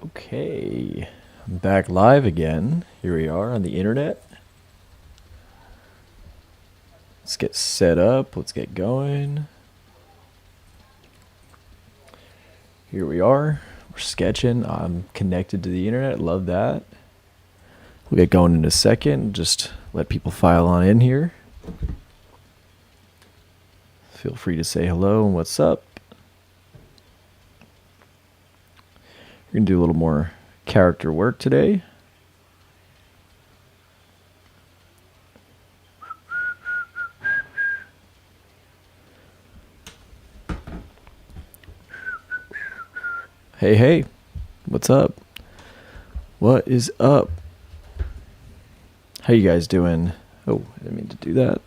Okay, I'm back live again. Here we are on the internet. Let's get set up. Let's get going. Here we are. We're sketching. I'm connected to the internet. Love that. We'll get going in a second. Just let people file on in here. Feel free to say hello and what's up. We're going to do a little more character work today. Hey, hey. What's up? What is up? How you guys doing? Oh, I didn't mean to do that.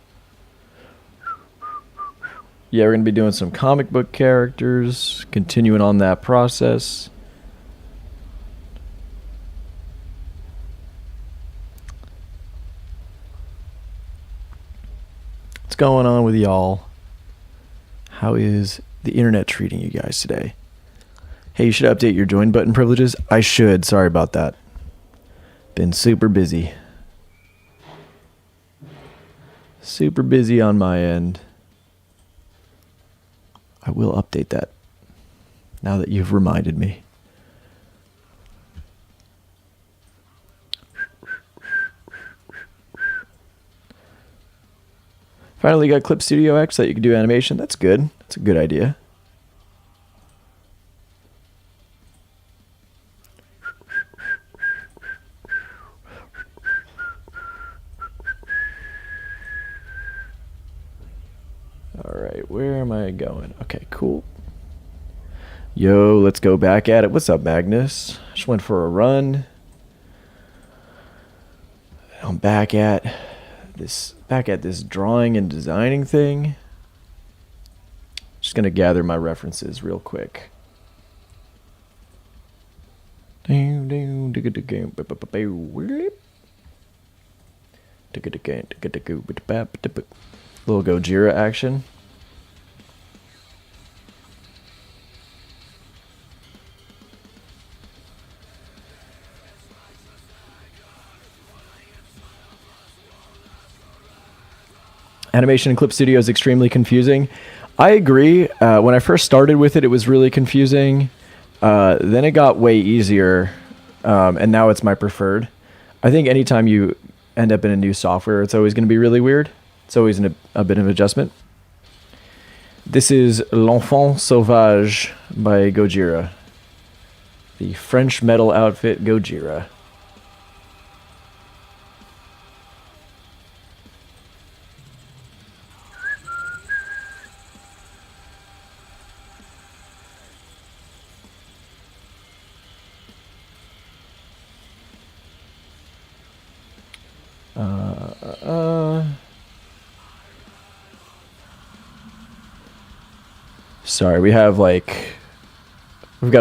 Yeah, we're going to be doing some comic book characters, continuing on that process. What's going on with y'all? How is the internet treating you guys today? Hey, you should update your join button privileges. I should. Sorry about that. Been super busy. Super busy on my end. I will update that now that you've reminded me. Finally got Clip Studio X that you can do animation. That's good. That's a good idea. All right, where am I going? Okay, cool. Yo, let's go back at it. What's up, Magnus? Just went for a run. I'm back at this drawing and designing thing. Just gonna gather my references real quick. Little Gojira action. Animation in Clip Studio is extremely confusing. I agree. When I first started with it, it was really confusing. Then it got way easier, and now it's my preferred. I think anytime you end up in a new software, it's always going to be really weird. It's always a bit of adjustment. This is L'Enfant Sauvage by Gojira. The French metal outfit Gojira. Sorry, we've got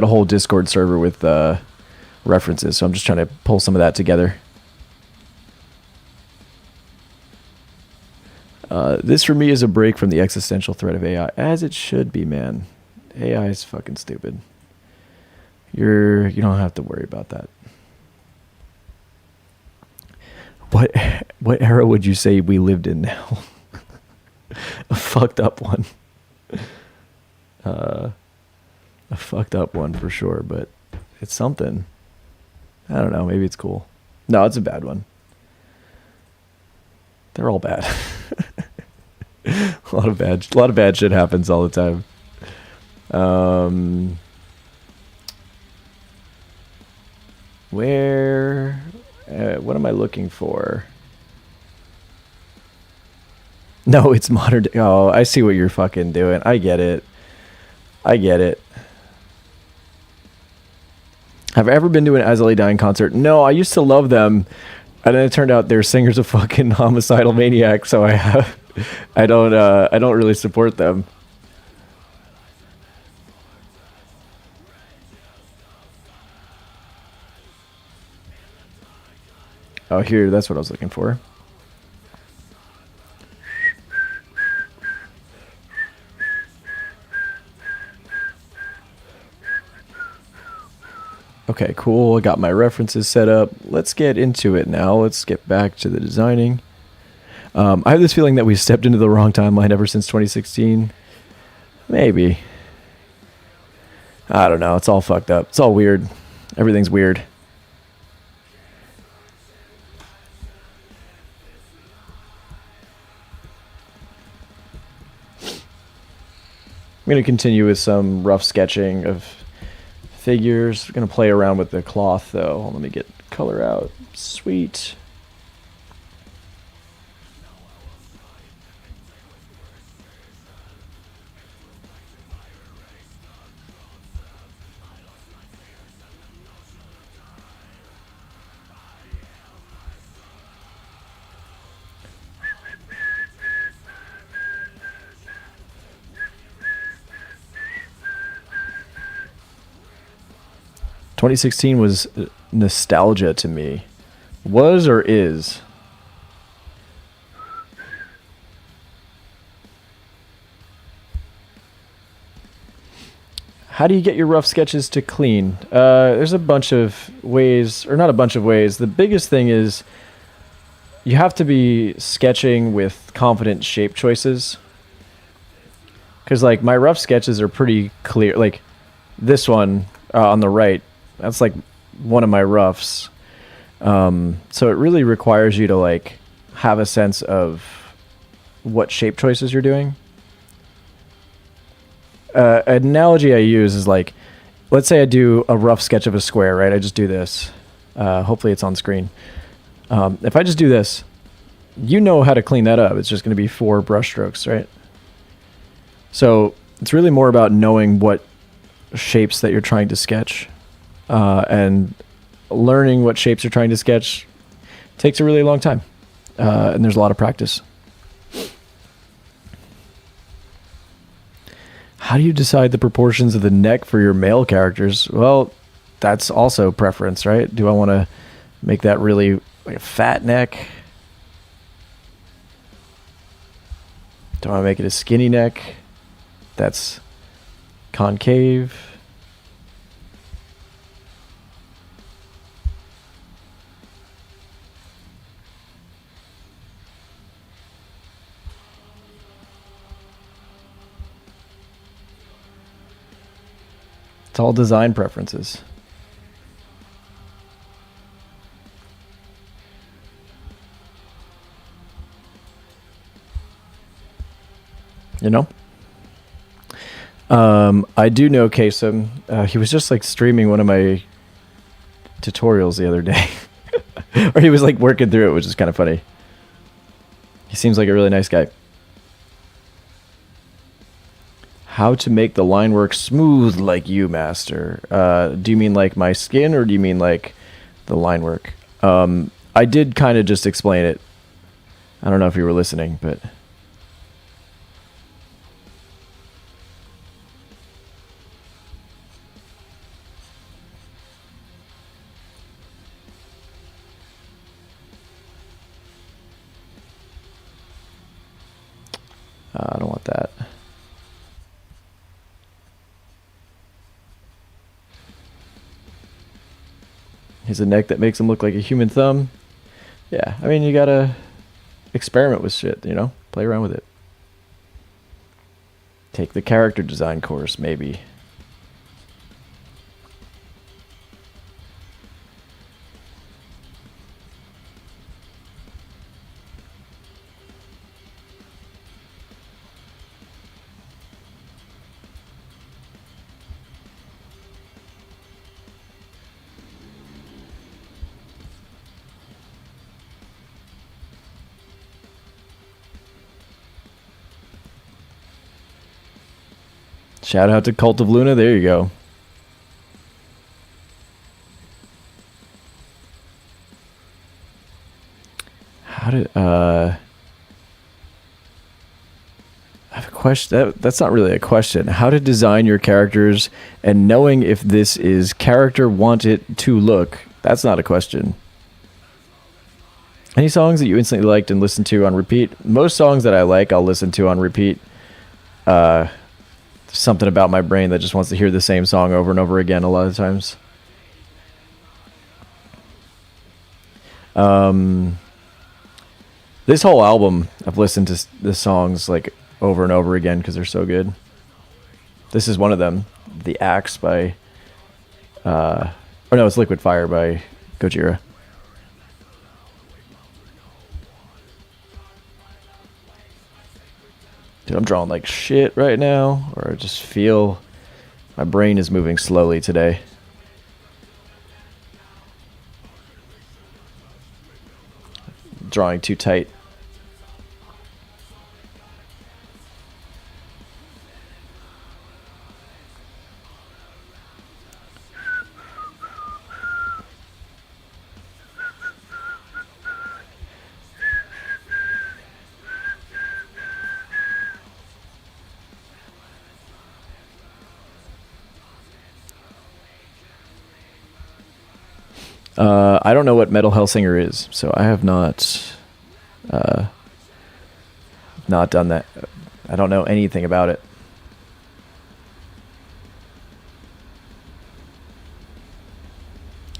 a whole Discord server with references, so I'm just trying to pull some of that together. This for me is a break from the existential threat of AI, as it should be, man. AI is fucking stupid. You don't have to worry about that. What era would you say we lived in now? A fucked up one. A fucked up one for sure, but it's something. I don't know. Maybe it's cool. No, it's a bad one. They're all bad. a lot of bad shit happens all the time. What am I looking for? No, it's modern. Oh, I see what you're fucking doing. I get it. Have I ever been to an Azalea Dying concert? No, I used to love them, and then it turned out their singer's a fucking homicidal maniac. So I don't really support them. Oh, here, that's what I was looking for. Okay, cool. I got my references set up. Let's get into it now. Let's get back to the designing. I have this feeling that we stepped into the wrong timeline ever since 2016. Maybe. I don't know. It's all fucked up. It's all weird. Everything's weird. I'm going to continue with some rough sketching of figures. I'm going to play around with the cloth, though. Let me get color out. Sweet. "2016 was nostalgia to me." Was or is? How do you get your rough sketches to clean? There's a bunch of ways, or not a bunch of ways. The biggest thing is you have to be sketching with confident shape choices. Because, like, my rough sketches are pretty clear. Like, this one on the right, that's like one of my roughs. So it really requires you to, like, have a sense of what shape choices you're doing. An analogy I use is, like, let's say I do a rough sketch of a square, right? I just do this. Hopefully it's on screen. If I just do this, you know how to clean that up. It's just going to be 4 brush strokes, right? So it's really more about knowing what shapes that you're trying to sketch, and learning what shapes you're trying to sketch takes a really long time, and there's a lot of practice. How do you decide the proportions of the neck for your male characters? Well, that's also preference, right? Do I want to make that really like a fat neck? Do I want to make it a skinny neck that's concave? It's all design preferences. You know? I do know Kasem. He was just like streaming one of my tutorials the other day. Or he was like working through it, which is kind of funny. He seems like a really nice guy. How to make the line work smooth like you, master. Do you mean like my skin, or do you mean like the line work? I did kind of just explain it. I don't know if you were listening, but... I don't want that. He's a neck that makes him look like a human thumb. Yeah, I mean, you gotta experiment with shit, you know? Play around with it. Take the character design course, maybe. Shout out to Cult of Luna. There you go. How did I have a question. That's not really a question. How to design your characters and knowing if this is character want it to look. That's not a question. Any songs that you instantly liked and listened to on repeat? Most songs that I like, I'll listen to on repeat. Something about my brain that just wants to hear the same song over and over again a lot of times. Um, this whole album, I've listened to the songs like over and over again because they're so good. This is one of them, "The Axe" by, or no, it's "Liquid Fire" by Gojira. Dude, I'm drawing like shit right now, or I just feel my brain is moving slowly today. Drawing too tight. I don't know what Metal Hellsinger is, so I have not done that. I don't know anything about it.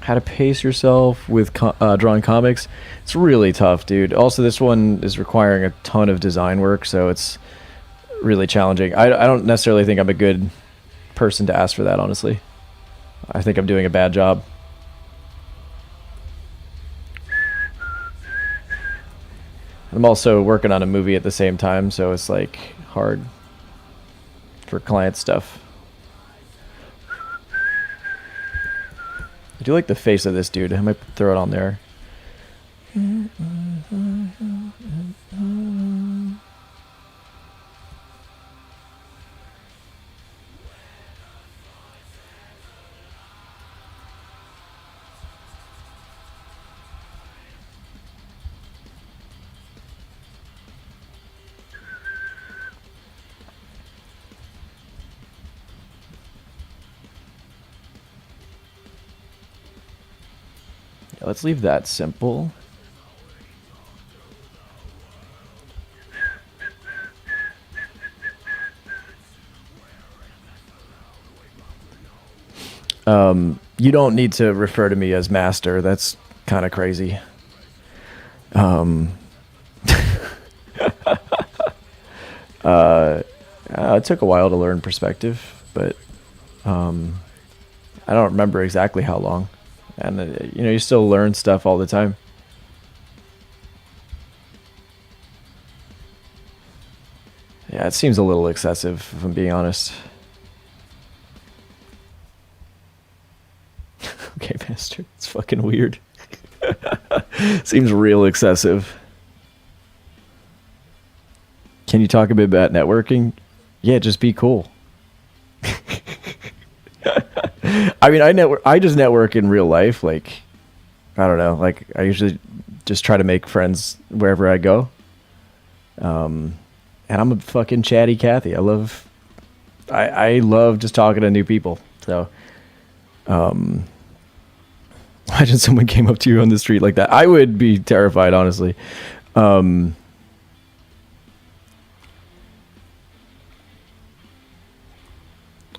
How to pace yourself with drawing comics? It's really tough, dude. Also, this one is requiring a ton of design work, so it's really challenging. I don't necessarily think I'm a good person to ask for that, honestly. I think I'm doing a bad job. I'm also working on a movie at the same time, so it's like hard for client stuff. I do like the face of this dude. I might throw it on there. Let's leave that simple. You don't need to refer to me as master. That's kind of crazy. It took a while to learn perspective, but I don't remember exactly how long. And you still learn stuff all the time. Yeah, it seems a little excessive, if I'm being honest. Okay, master. It's fucking weird. Seems real excessive. Can you talk a bit about networking? Yeah, just be cool. I mean, I just network in real life. Like, I don't know. Like, I usually just try to make friends wherever I go. And I'm a fucking chatty Cathy. I love just talking to new people. So, imagine someone came up to you on the street like that. I would be terrified, honestly. I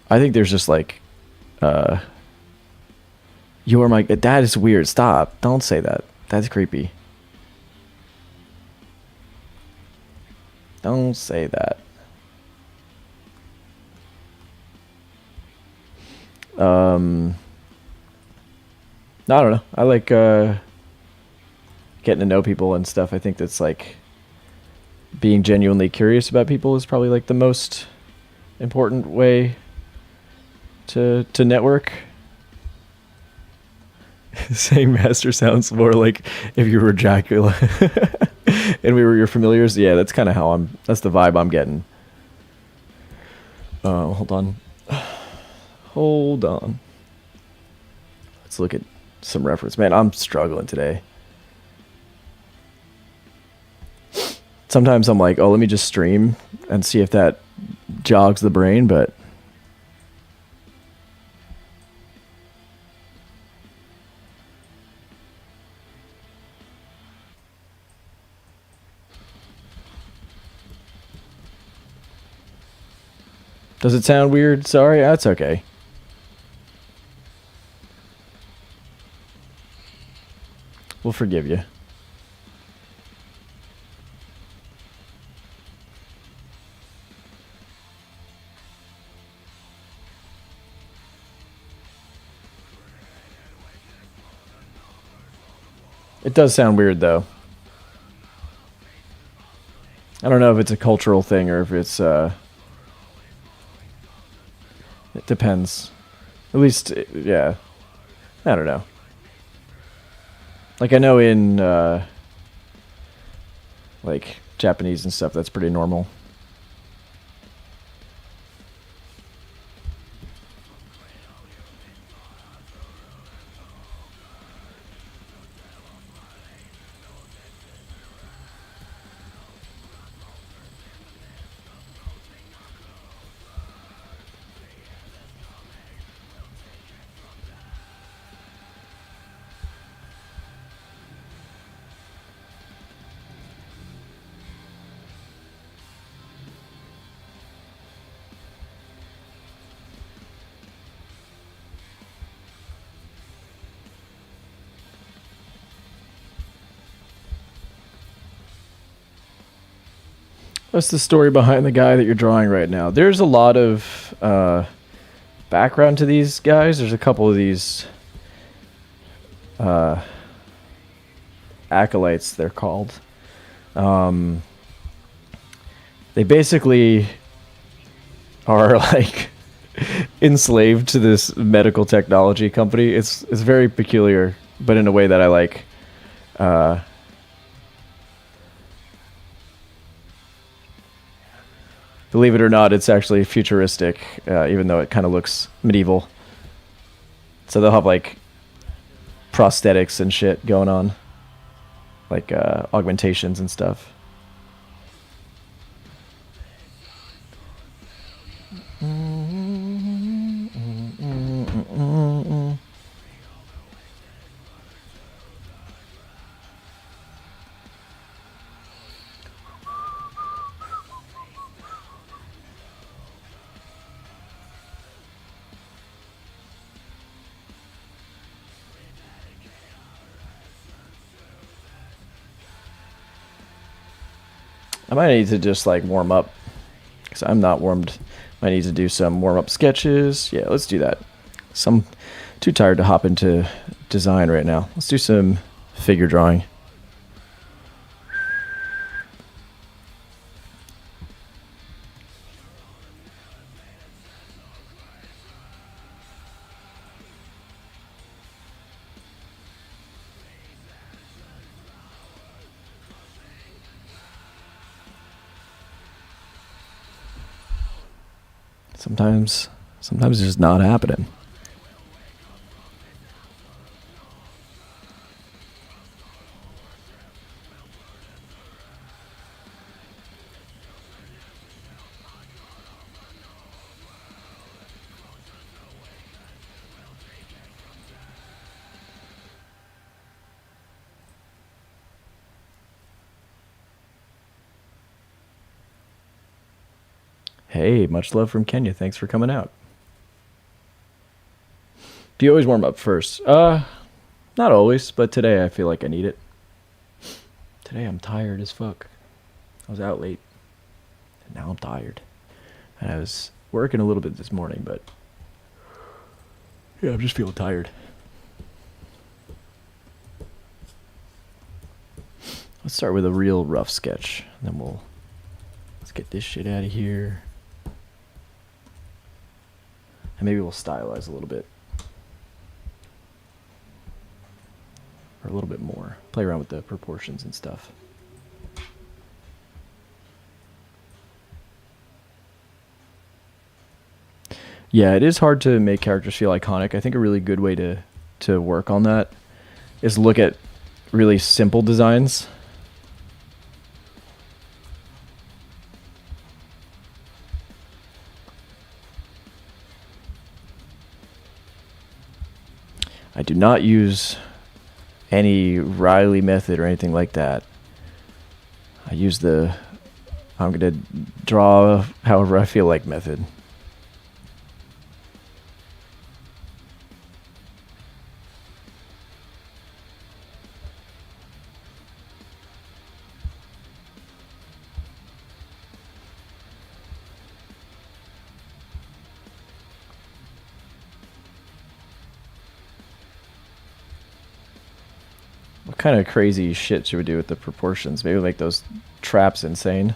think there's just like, you're my that is weird. Stop! Don't say that. That's creepy. Don't say that. I don't know. I like getting to know people and stuff. I think that's like being genuinely curious about people is probably like the most important way to network. Saying master sounds more like if you were Dracula and we were your familiars. Yeah, that's kind of how that's the vibe I'm getting. Hold on. Hold on. Let's look at some reference. Man, I'm struggling today. Sometimes I'm like, oh, let me just stream and see if that jogs the brain, but does it sound weird? Sorry, that's okay. We'll forgive you. It does sound weird, though. I don't know if it's a cultural thing or if it's, it depends. At least, yeah. I don't know. Like, I know in, like, Japanese and stuff, that's pretty normal. What's the story behind the guy that you're drawing right now? There's a lot of background to these guys. There's a couple of these acolytes, they're called. They basically are like enslaved to this medical technology company. It's very peculiar, but in a way that I like. Believe it or not, it's actually futuristic, even though it kind of looks medieval. So they'll have like prosthetics and shit going on, like augmentations and stuff. I might need to just like warm up because I'm not warmed. I need to do some warm up sketches. Yeah, let's do that. So I'm too tired to hop into design right now. Let's do some figure drawing. Sometimes it's just not happening. Hey, much love from Kenya. Thanks for coming out. Do you always warm up first? Not always, but today I feel like I need it. Today I'm tired as fuck. I was out late, and now I'm tired. And I was working a little bit this morning, but yeah, I'm just feeling tired. Let's start with a real rough sketch, and then let's get this shit out of here. And maybe we'll stylize a little bit. Or a little bit more. Play around with the proportions and stuff. Yeah, it is hard to make characters feel iconic. I think a really good way to work on that is look at really simple designs. I do not use any Riley method or anything like that. I use the I'm going to draw however I feel like method. kind of crazy shit she would do with the proportions. Maybe make those traps insane.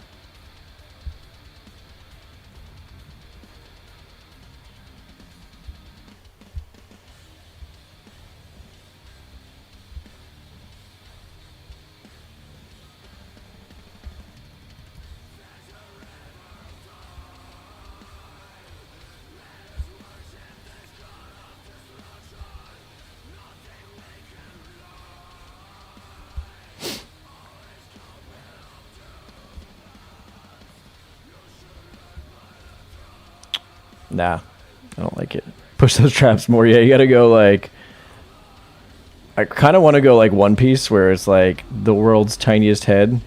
Nah, I don't like it. Push those traps more. Yeah, you gotta go like... I kind of want to go like One Piece, where it's like the world's tiniest head.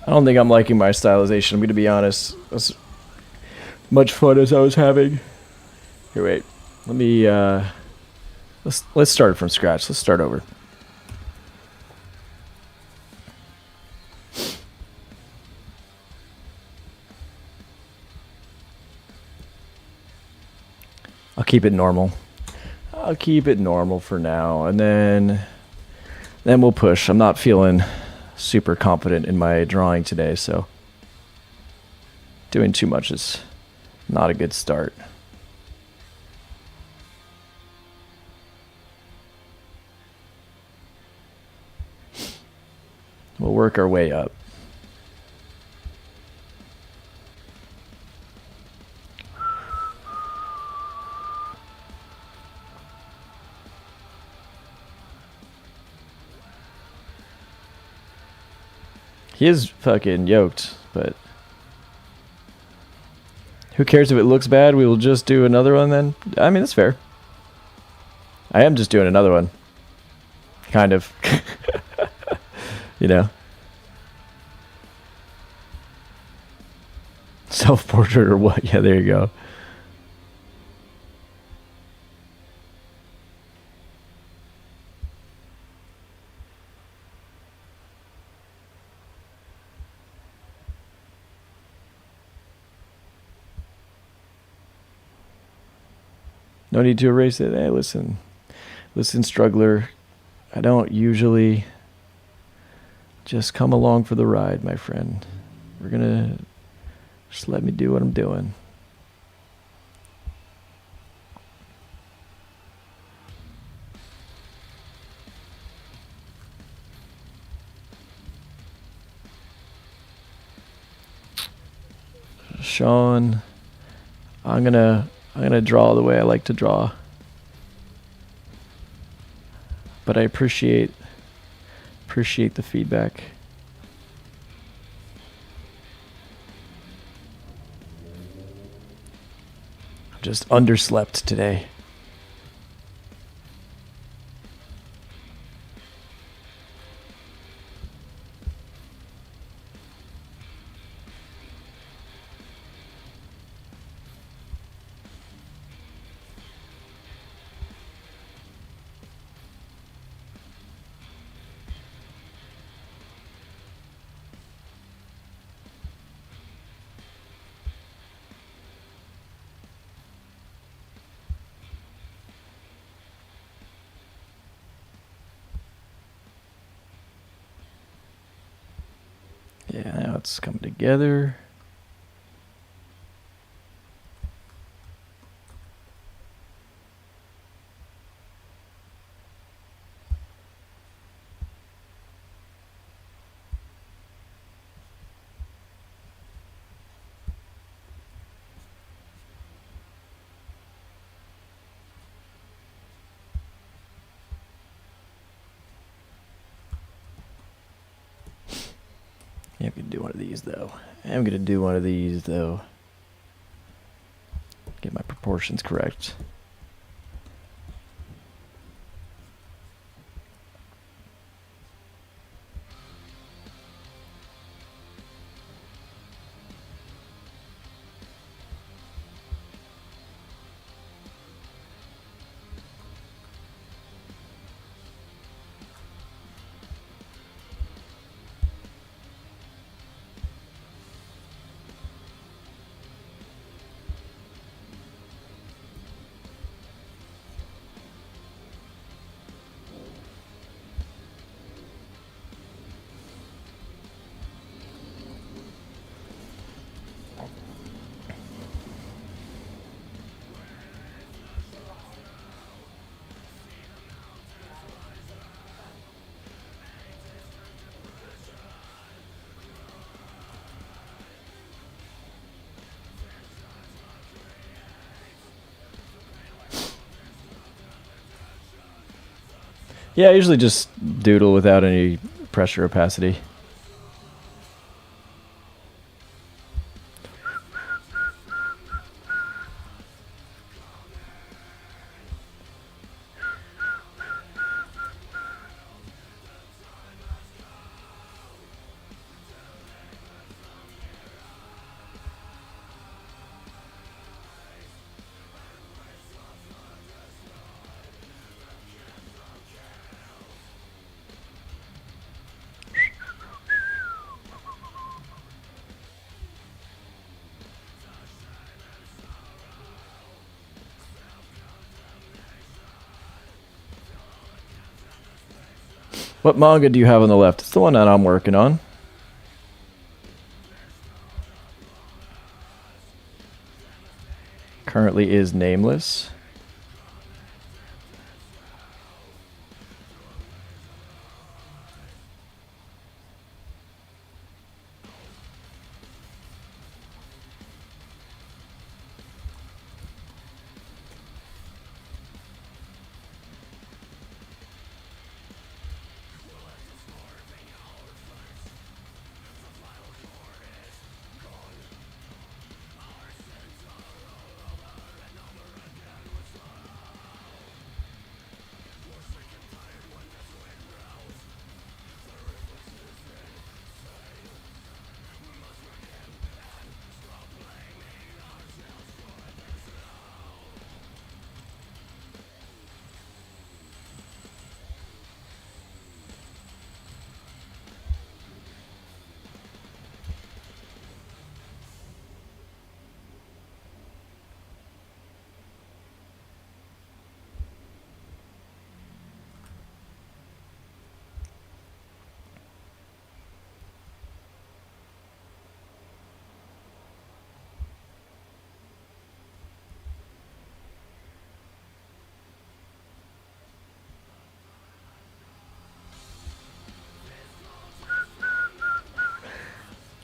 I don't think I'm liking my stylization. I'm going to be honest. As much fun as I was having. Here, wait. Let me, let's start from scratch. Let's start over. I'll keep it normal. I'll keep it normal for now, and then we'll push. I'm not feeling super confident in my drawing today, so doing too much is not a good start. We'll work our way up. He is fucking yoked, but who cares if it looks bad? We will just do another one then. I mean, that's fair. I am just doing another one. Kind of. You know. Self-portrait or what? Yeah, there you go. No need to erase it. Hey, listen, struggler. I don't usually just come along for the ride, my friend. We're gonna just let me do what I'm doing. Sean, I'm gonna draw the way I like to draw. But I appreciate the feedback. I'm just underslept today. Yeah, now it's coming together. Yeah, I'm gonna do one of these though. I'm gonna do one of these though. Get my proportions correct. Yeah, I usually just doodle without any pressure opacity. What manga do you have on the left? It's the one that I'm working on. Currently is nameless.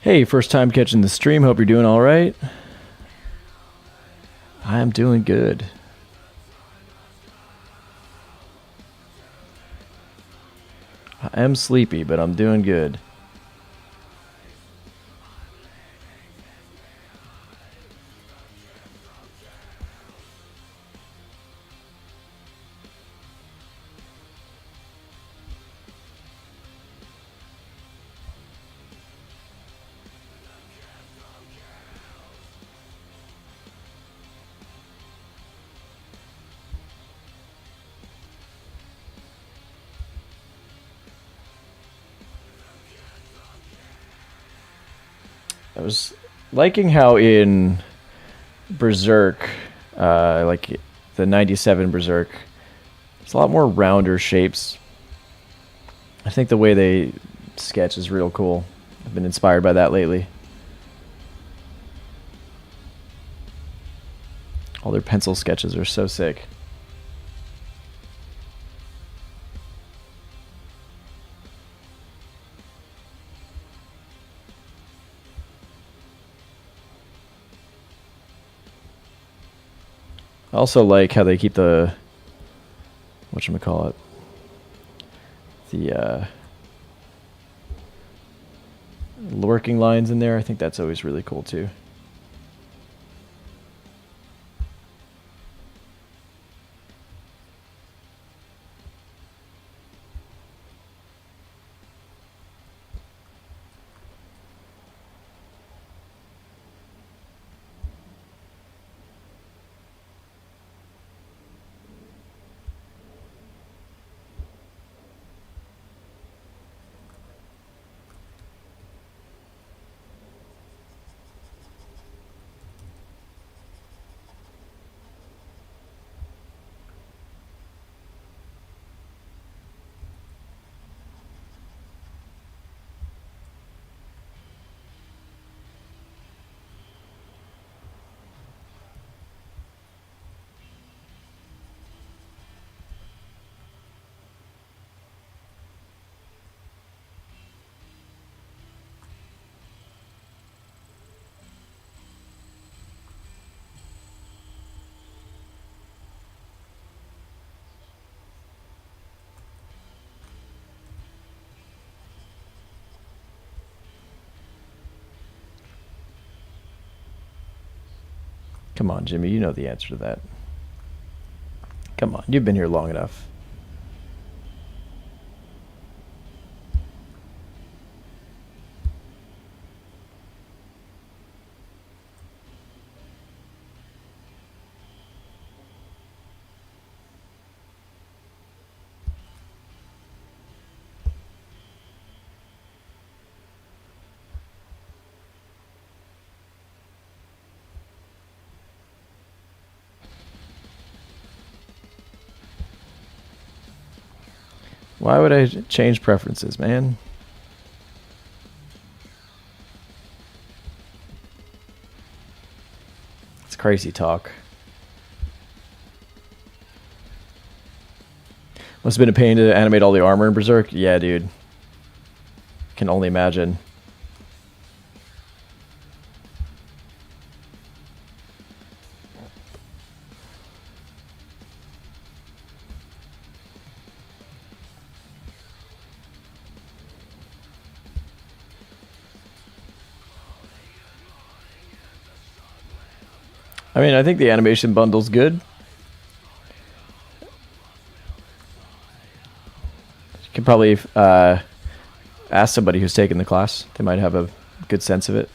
Hey, first time catching the stream. Hope you're doing all right. I am doing good. I am sleepy, but I'm doing good. I was liking how in Berserk, like the 97 Berserk, it's a lot more rounder shapes. I think the way they sketch is real cool. I've been inspired by that lately. All their pencil sketches are so sick. I also like how they keep the whatchamacallit, working lines in there. I think that's always really cool too. Come on, Jimmy, you know the answer to that. Come on, you've been here long enough. Why would I change preferences, man? It's crazy talk. Must have been a pain to animate all the armor in Berserk. Yeah, dude. Can only imagine. I mean, I think the animation bundle's good. You could probably ask somebody who's taken the class. They might have a good sense of it.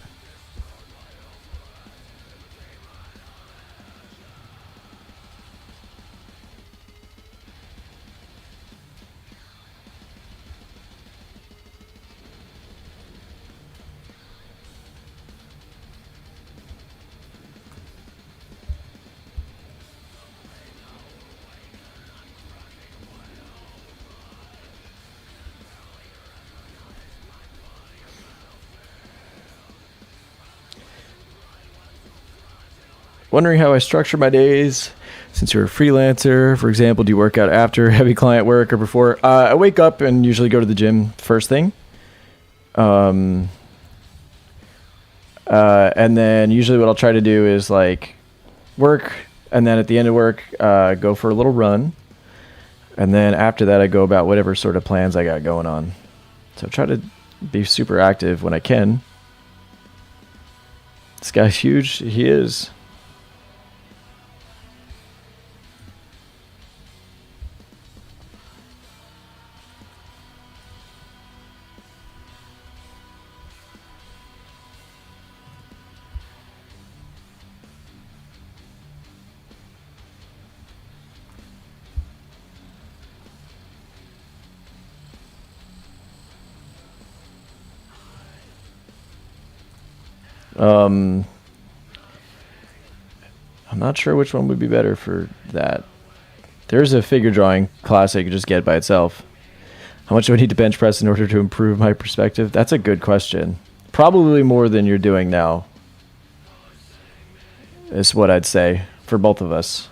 Wondering how I structure my days since you're a freelancer. For example, do you work out after heavy client work or before? I wake up and usually go to the gym first thing. And then usually what I'll try to do is like work, and then at the end of work, go for a little run. And then after that, I go about whatever sort of plans I got going on. So try to be super active when I can. This guy's huge. He is. I'm not sure which one would be better for that. There's a figure drawing class I could just get by itself. How much do I need to bench press in order to improve my perspective? That's a good question. Probably more than you're doing now, is what I'd say for both of us.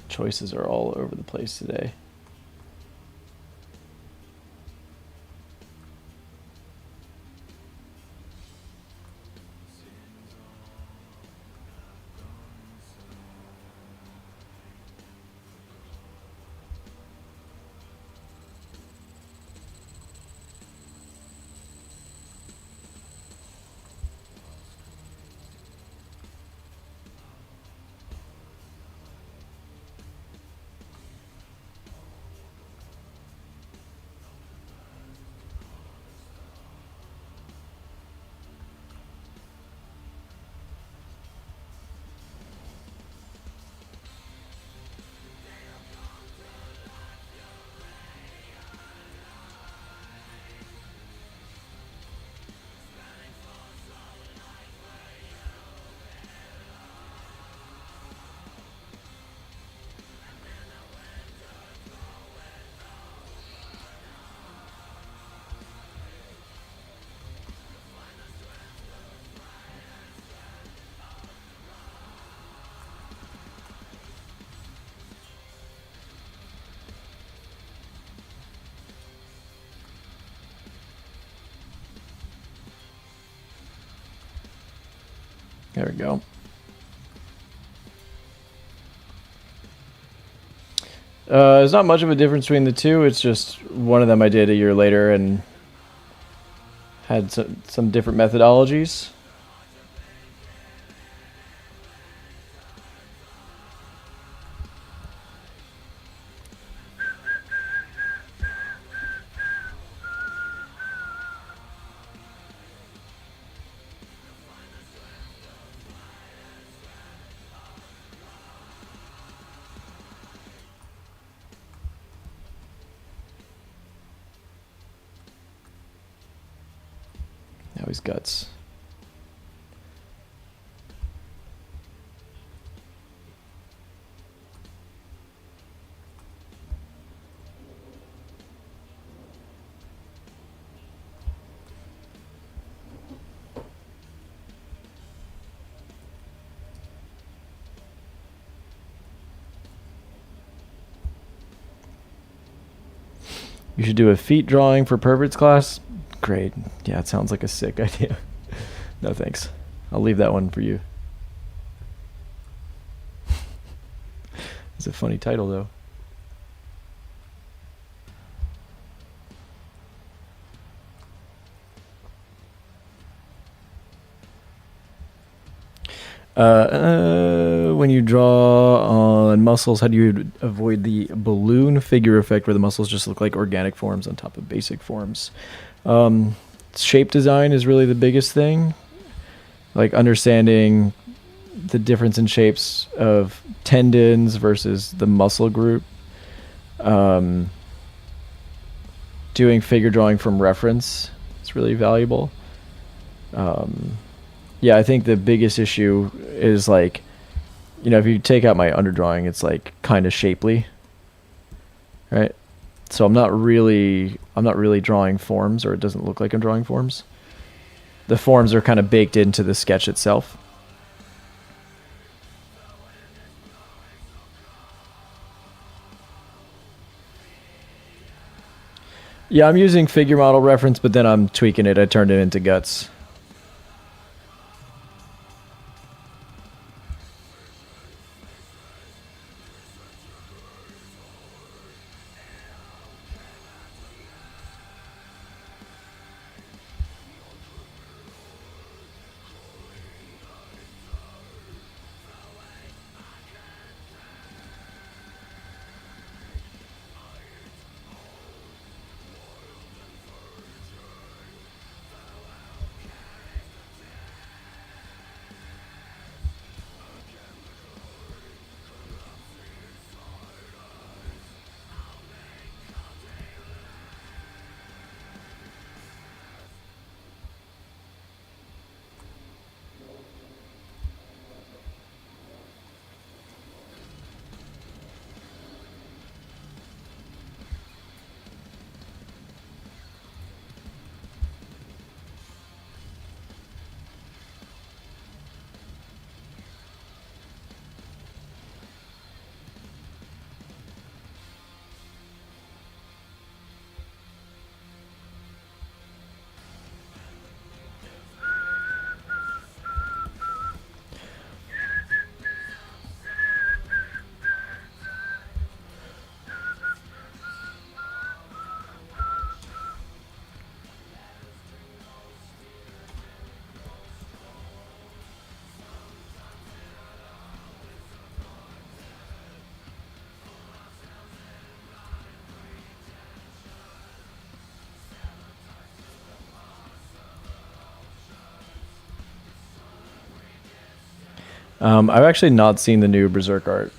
Choices are all over the place today. There we go. There's not much of a difference between the two. It's just one of them I did a year later and had some different methodologies. Now he's guts. You should do a feet drawing for perverts class. Great. Yeah, it sounds like a sick idea. No thanks. I'll leave that one for you. It's a funny title though. When you draw on muscles, how do you avoid the balloon figure effect where the muscles just look like organic forms on top of basic forms? Shape design is really the biggest thing. Like understanding the difference in shapes of tendons versus the muscle group. Doing figure drawing from reference is really valuable. Yeah, I think the biggest issue is like, you know, if you take out my underdrawing, it's like kind of shapely, right? So I'm not really drawing forms, or it doesn't look like I'm drawing forms. The forms are kind of baked into the sketch itself. Yeah, I'm using figure model reference, but then I'm tweaking it. I turned it into guts. I've actually not seen the new Berserk art.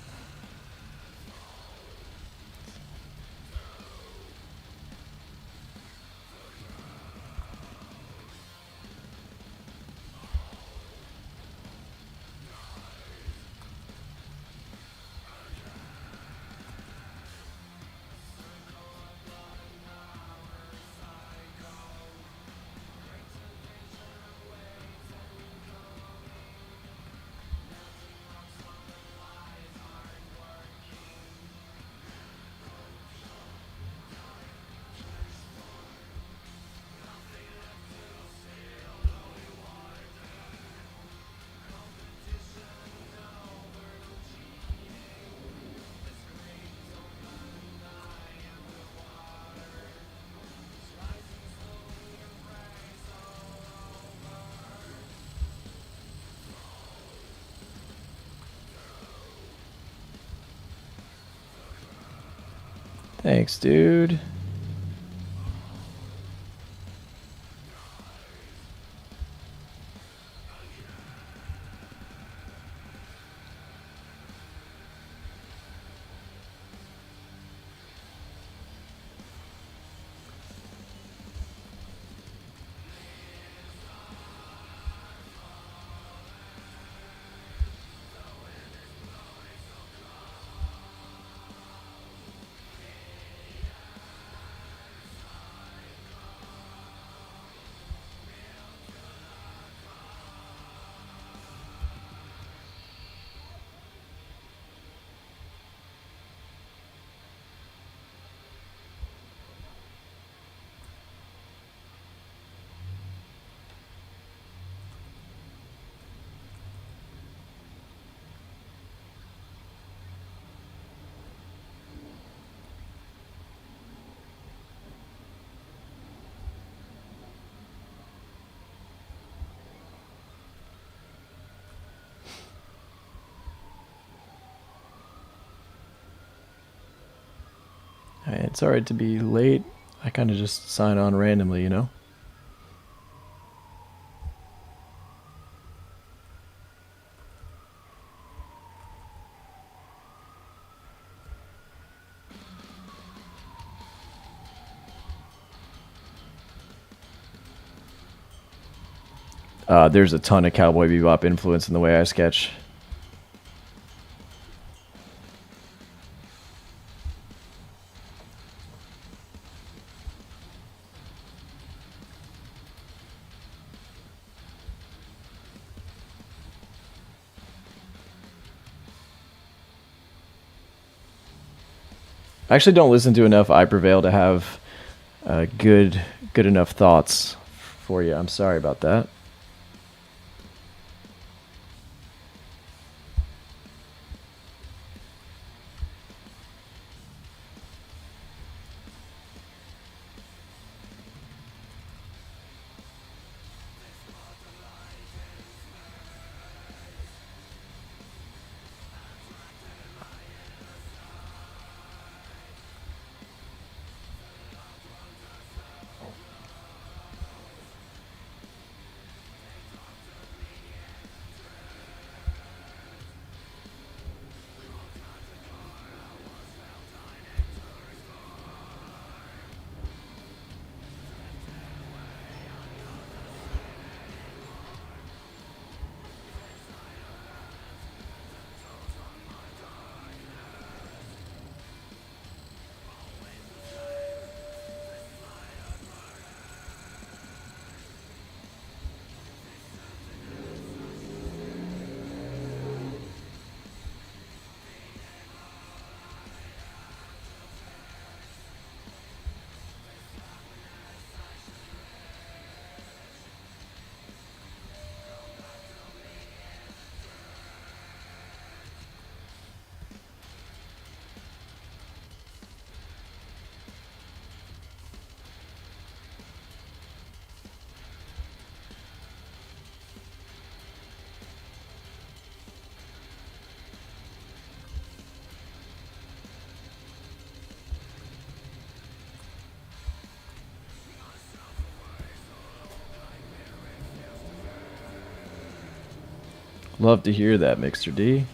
Thanks, dude. It's alright to be late. I kind of just sign on randomly, you know? There's a ton of Cowboy Bebop influence in the way I sketch. I actually don't listen to enough I Prevail to have good enough thoughts for you. I'm sorry about that. Love to hear that, Mixer D.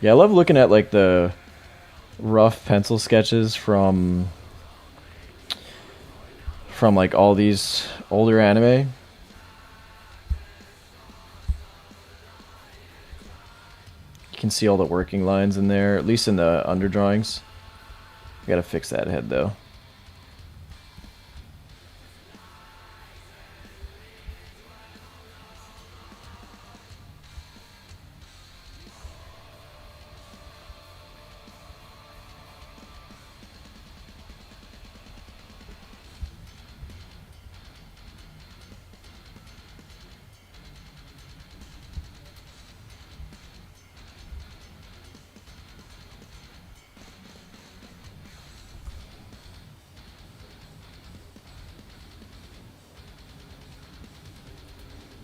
Yeah, I love looking at like the rough pencil sketches from like all these older anime. You can see all the working lines in there, at least in the underdrawings. I gotta fix that head though.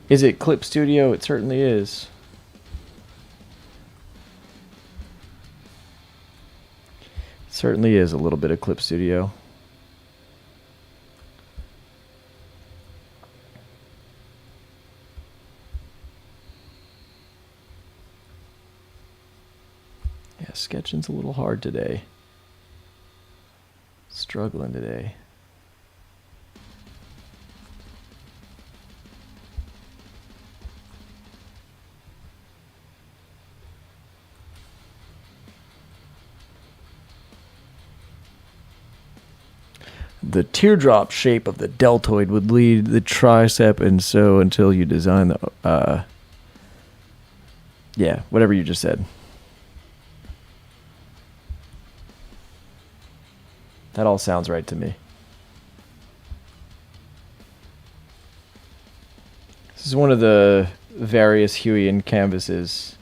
Is it Clip Studio? It certainly is. Certainly is a little bit of Clip Studio. Yeah, sketching's a little hard today. Struggling today. The teardrop shape of the deltoid would lead the tricep, and so until you design the yeah, whatever you just said. That all sounds right to me. This is one of the various Huion canvases.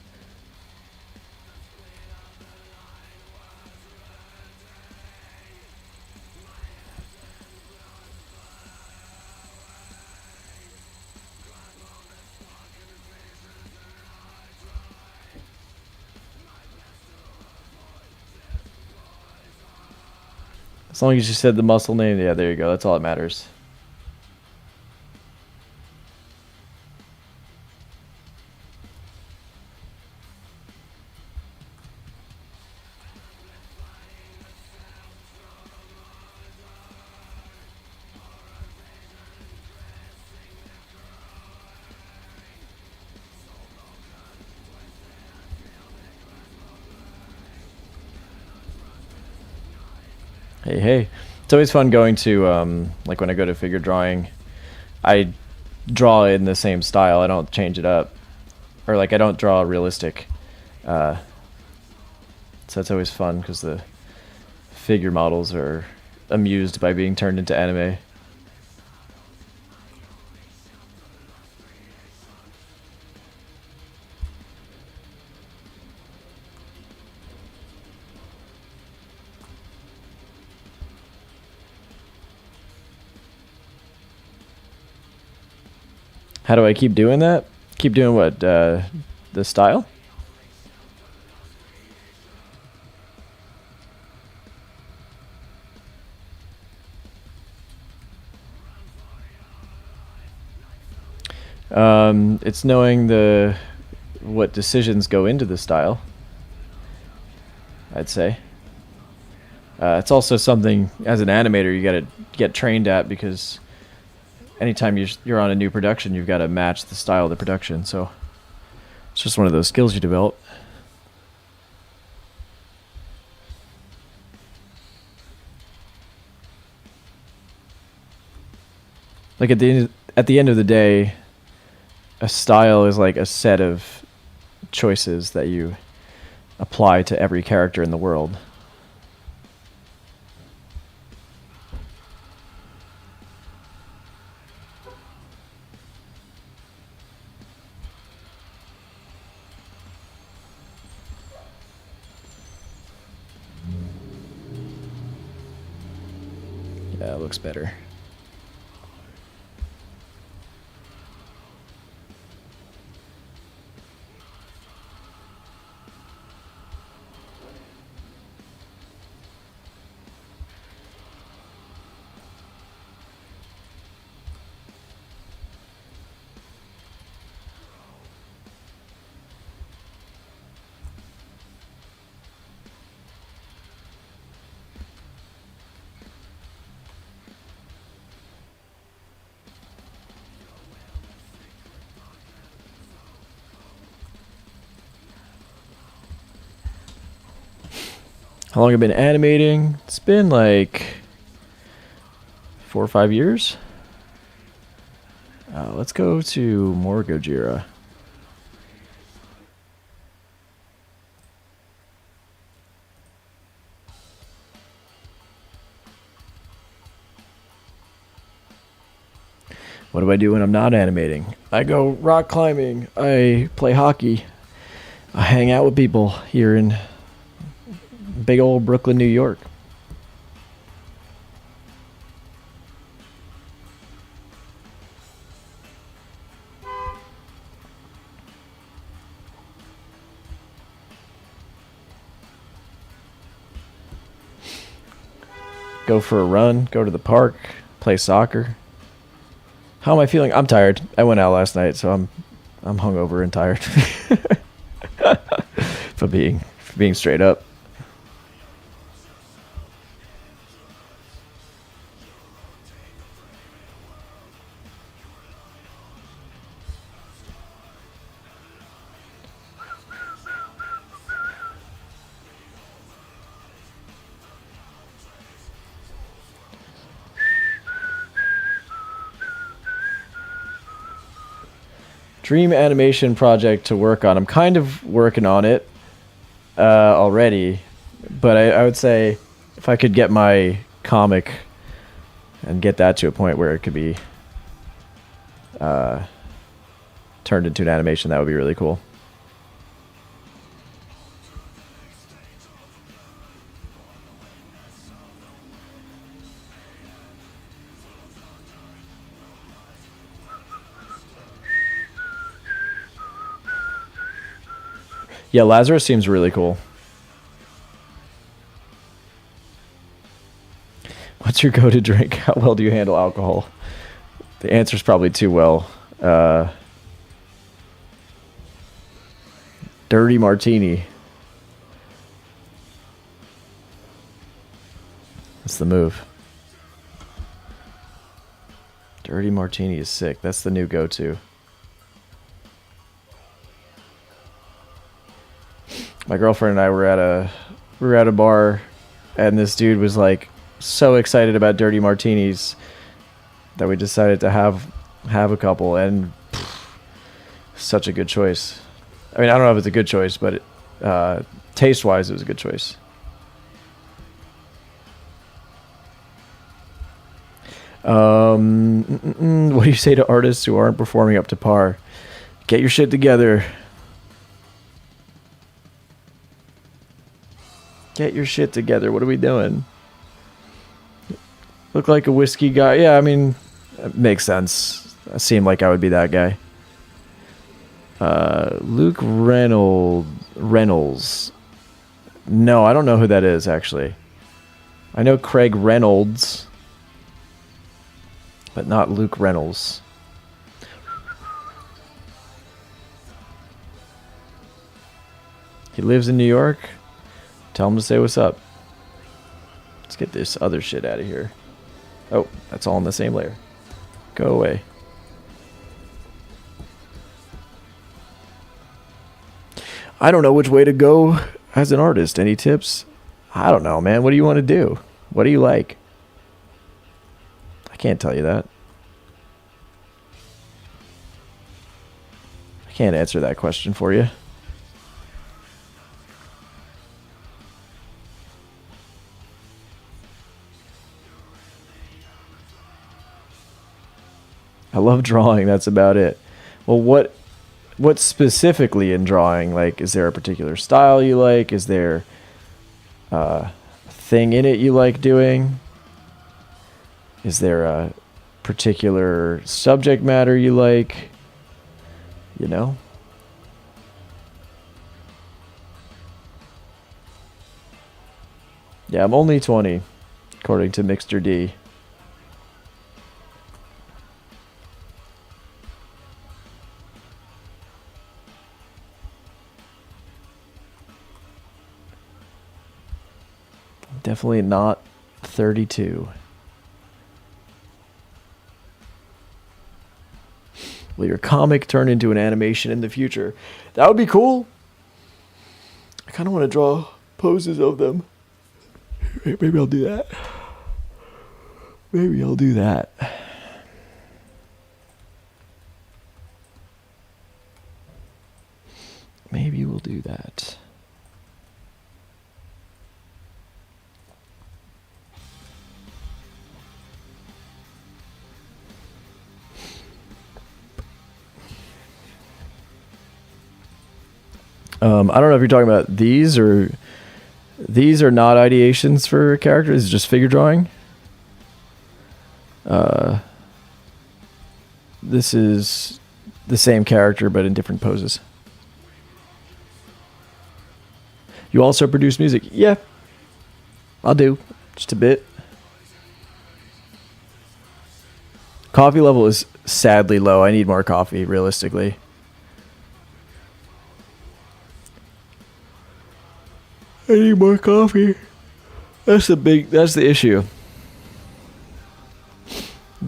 As long as you said the muscle name, yeah, there you go. That's all that matters. Hey, hey. It's always fun going to, like when I go to figure drawing, I draw in the same style. I don't change it up. Or like I don't draw realistic. So that's always fun because the figure models are amused by being turned into anime. How do I keep doing that? Keep doing what? The style? It's knowing what decisions go into the style, I'd say. It's also something, as an animator, you gotta get trained at, because anytime you're on a new production, you've got to match the style of the production. So it's just one of those skills you develop. Like at the end of the day, a style is like a set of choices that you apply to every character in the world. Yeah, it looks better. How long have I been animating? It's been like 4 or 5 years. Let's go to more Gojira. What do I do when I'm not animating? I go rock climbing. I play hockey. I hang out with people here in big old Brooklyn, New York. Go for a run, go to the park, play soccer. How am I feeling? I'm tired. I went out last night, so I'm hungover and tired. for being straight up. Dream animation project to work on. I'm kind of working on it already, but I would say if I could get my comic and get that to a point where it could be turned into an animation, that would be really cool. Yeah, Lazarus seems really cool. What's your go-to drink? How well do you handle alcohol? The answer's probably too well. Dirty martini. That's the move. Dirty martini is sick. That's the new go-to. My girlfriend and I were at a bar, and this dude was like so excited about dirty martinis that we decided to have a couple, and such a good choice. I mean, I don't know if it's a good choice, but taste-wise, it was a good choice. What do you say to artists who aren't performing up to par? Get your shit together. Get your shit together. What are we doing? Look like a whiskey guy. Yeah, I mean, it makes sense. I seem like I would be that guy. Luke Reynolds. No, I don't know who that is, actually. I know Craig Reynolds, but not Luke Reynolds. He lives in New York. Tell him to say what's up. Let's get this other shit out of here. Oh, that's all in the same layer. Go away. I don't know which way to go as an artist. Any tips? I don't know, man. What do you want to do? What do you like? I can't tell you that. I can't answer that question for you. I love drawing. That's about it. Well, what specifically in drawing? Like, is there a particular style you like? Is there a thing in it you like doing? Is there a particular subject matter you like? You know? Yeah, I'm only 20, according to Mixter D. Definitely not 32. Will your comic turn into an animation in the future? That would be cool. I kind of want to draw poses of them. Maybe I'll do that. Maybe I'll do that. Maybe we'll do that. I don't know if you're talking about these or these are not ideations for characters, it's just figure drawing. This is the same character but in different poses. You also produce music? Yeah, I'll do just a bit. Coffee level is sadly low. I need more coffee, realistically. I need more coffee. That's the issue.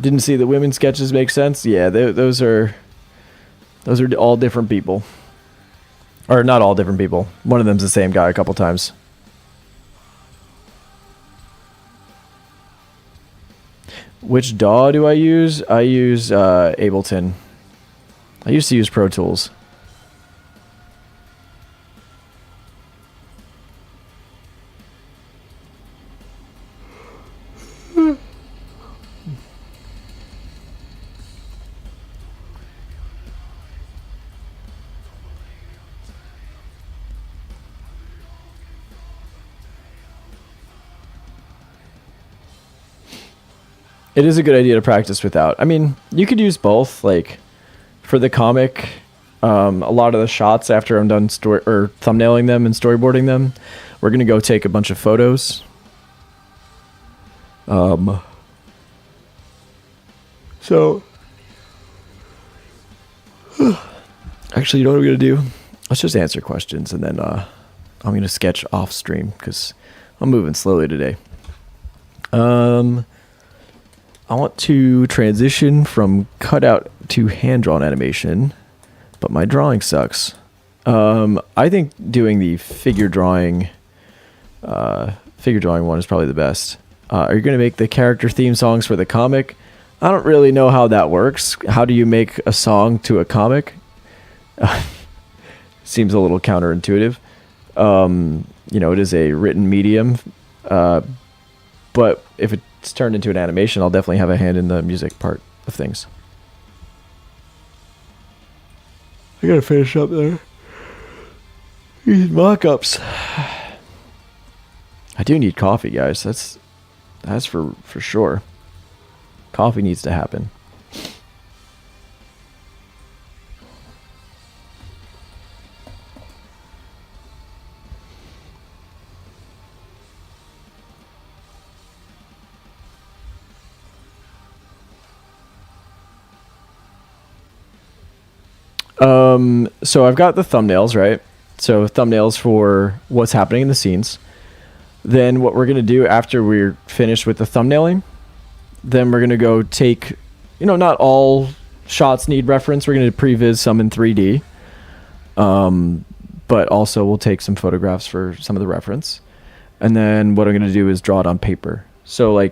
Didn't see the women's sketches make sense? Yeah, those are all different people. Or not all different people. One of them's the same guy a couple times. Which DAW do I use? I use Ableton. I used to use Pro Tools. It is a good idea to practice without. I mean, you could use both. Like, for the comic, a lot of the shots after I'm done thumbnailing them and storyboarding them, we're gonna go take a bunch of photos. So, actually, you know what I'm gonna do? Let's just answer questions, and then I'm gonna sketch off stream because I'm moving slowly today. I want to transition from cutout to hand-drawn animation, but my drawing sucks. I think doing the figure drawing one is probably the best. Are you going to make the character theme songs for the comic? I don't really know how that works. How do you make a song to a comic? Seems a little counterintuitive. It is a written medium, but if it's turned into an animation, I'll definitely have a hand in the music part of things. I gotta finish up there. These mock-ups. I do need coffee, guys. That's for sure. Coffee needs to happen. So I've got the thumbnails, right? So thumbnails for what's happening in the scenes. Then what we're going to do after we're finished with the thumbnailing, then we're going to go take, not all shots need reference. We're going to previs some in 3D. But also we'll take some photographs for some of the reference. And then what I'm going to do is draw it on paper. So I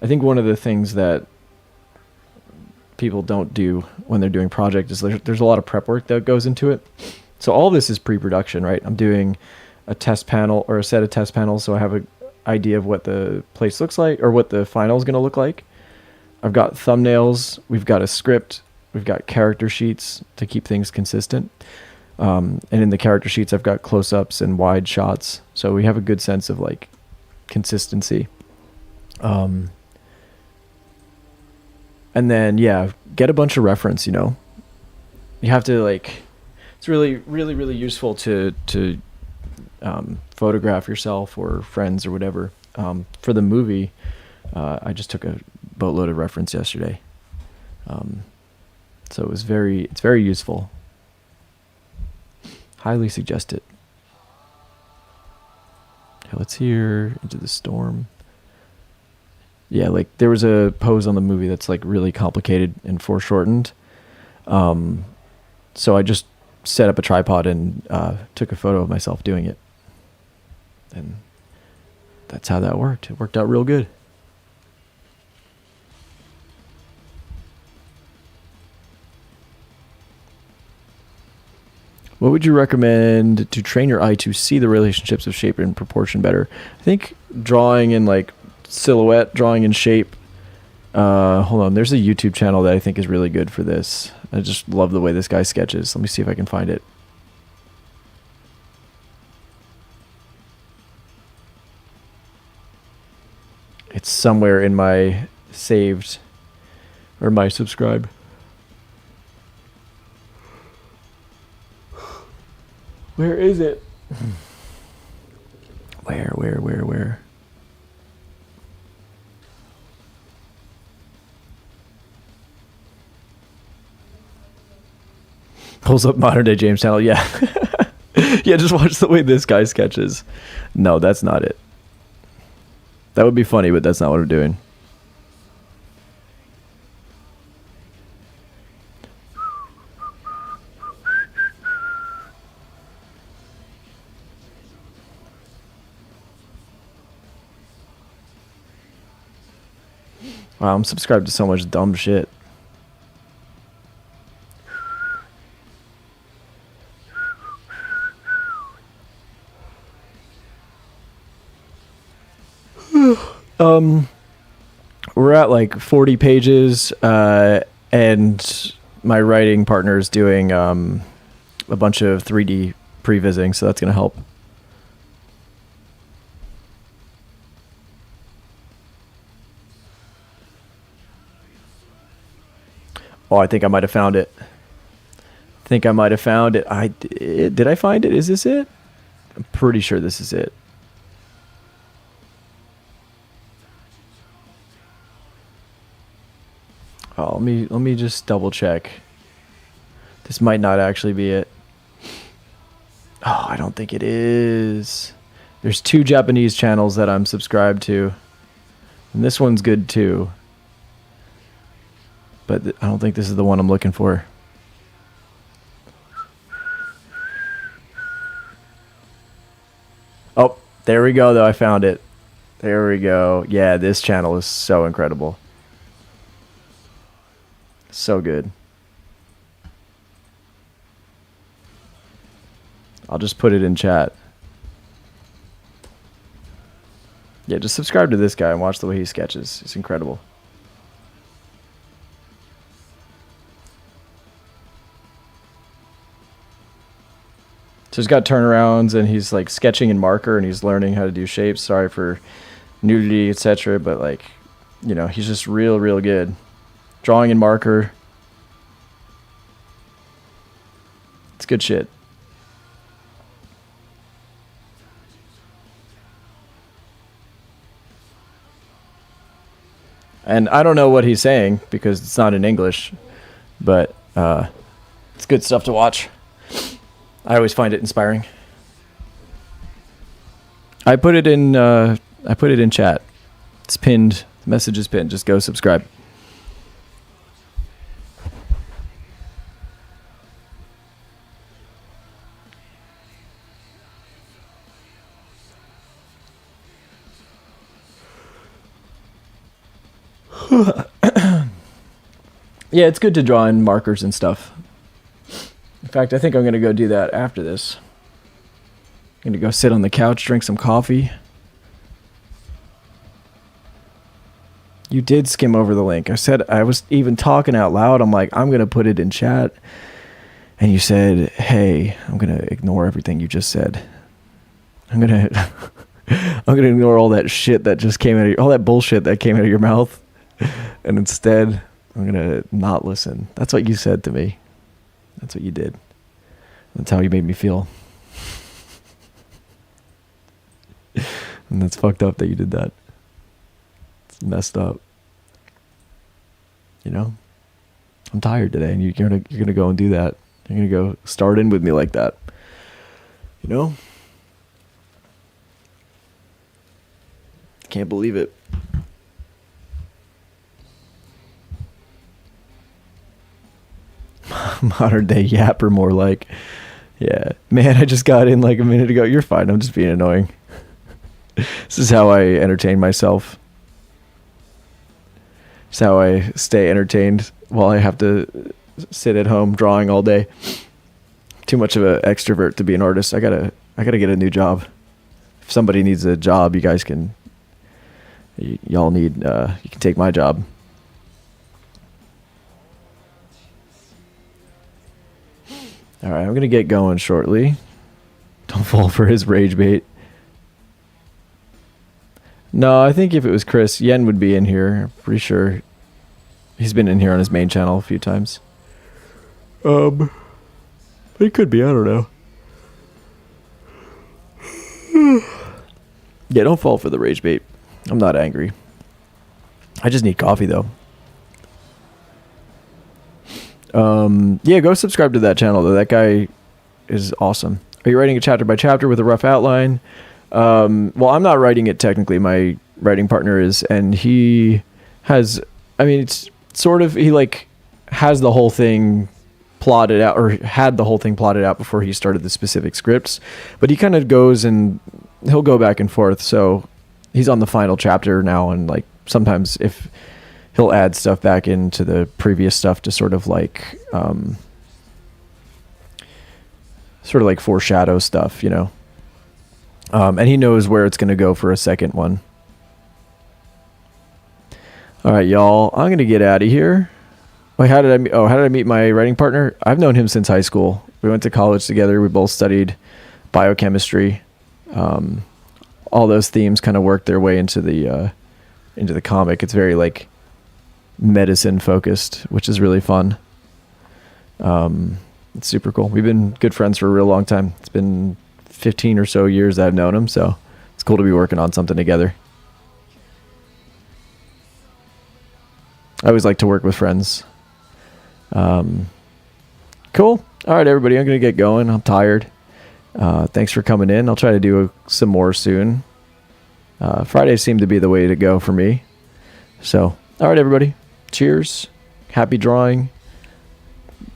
think one of the things that people don't do when they're doing project is there's a lot of prep work that goes into it. So all this is pre-production, right? I'm doing a test panel or a set of test panels, so I have an idea of what the place looks like or what the final is going to look like. I've got thumbnails, we've got a script, we've got character sheets to keep things consistent. And in the character sheets, I've got close-ups and wide shots, so we have a good sense of consistency. And then, get a bunch of reference, You have to, it's really, really, really useful to photograph yourself or friends or whatever. For the movie, I just took a boatload of reference yesterday. So it's very useful. Highly suggest it. Okay, let's hear Into the Storm. Yeah, there was a pose on the movie that's really complicated and foreshortened. So I just set up a tripod and took a photo of myself doing it. And that's how that worked. It worked out real good. What would you recommend to train your eye to see the relationships of shape and proportion better? I think drawing in like silhouette, drawing in shape. Hold on, there's a YouTube channel that I think is really good for this. I just love the way this guy sketches. Let me see if I can find it. It's somewhere in my saved or my subscribe. Where is it? Where? Pulls up modern day James channel. Yeah. Yeah, just watch the way this guy sketches. No, that's not it. That would be funny, but that's not what I'm doing. Wow, I'm subscribed to so much dumb shit. We're at like 40 pages, and my writing partner is doing a bunch of 3D pre-vising, so that's going to help. Oh, I think I might have found it. Did I find it? Is this it? I'm pretty sure this is it. Oh, let me just double check. This might not actually be it. Oh, I don't think it is. There's 2 Japanese channels that I'm subscribed to, and this one's good too. But I don't think this is the one I'm looking for. Oh, there we go, though. I found it. There we go. Yeah, this channel is so incredible. So good. I'll just put it in chat. Yeah, just subscribe to this guy and watch the way he sketches. It's incredible. So he's got turnarounds, and he's like sketching in marker, and he's learning how to do shapes. Sorry for nudity, etc. But like, you know, he's just real good. Drawing in marker. It's good shit. And I don't know what he's saying because it's not in English, but it's good stuff to watch. I always find it inspiring. I put it in chat. It's pinned. The message is pinned. Just go subscribe. Yeah, it's good to draw in markers and stuff. In fact, I think I'm going to go do that after this. I'm going to go sit on the couch, drink some coffee. You did skim over the link. I said, I was even talking out loud. I'm like, I'm going to put it in chat. And you said, hey, I'm going to ignore everything you just said. I'm going to ignore all that shit that just came out of all that bullshit that came out of your mouth. And instead, I'm going to not listen. That's what you said to me. That's what you did. That's how you made me feel. And that's fucked up that you did that. It's messed up. You know? I'm tired today, and you're gonna go and do that. You're gonna go start in with me like that. You know? Can't believe it. Modern day yapper, more like. Yeah. Man, I just got in like a minute ago. You're fine. I'm just being annoying. This is how I entertain myself. It's how I stay entertained while I have to sit at home drawing all day. Too much of an extrovert to be an artist. I gotta get a new job. If somebody needs a job, you guys can. Y'all need. You can take my job. All right, I'm gonna get going shortly. Don't fall for his rage bait. No, I think if it was Chris, Yen would be in here. I'm pretty sure he's been in here on his main channel a few times. It could be. I don't know. Yeah, don't fall for the rage bait. I'm not angry. I just need coffee though. Yeah, go subscribe to that channel though. That guy is awesome. Are you writing a chapter by chapter with a rough outline? Well, I'm not writing it technically. My writing partner is, and he has, I mean, it's sort of, he like has the whole thing plotted out, or had the whole thing plotted out before he started the specific scripts, but he kind of goes and he'll go back and forth. So he's on the final chapter now. And like, sometimes if he'll add stuff back into the previous stuff to sort of like foreshadow stuff, you know. And he knows where it's going to go for a second one. All right, y'all. I'm going to get out of here. Wait, how did I meet my writing partner? I've known him since high school. We went to college together. We both studied biochemistry. All those themes kind of worked their way into the comic. It's very like medicine focused, which is really fun. It's super cool. We've been good friends for a real long time. It's been 15 or so years that I've known him, so it's cool to be working on something together. I always like to work with friends. Cool. All right, everybody, I'm going to get going. I'm tired. Thanks for coming in. I'll try to do some more soon. Fridays seem to be the way to go for me. So, all right, everybody. Cheers. Happy drawing.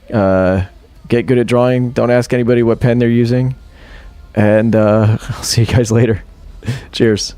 Get good at drawing. Don't ask anybody what pen they're using. And I'll see you guys later. Cheers.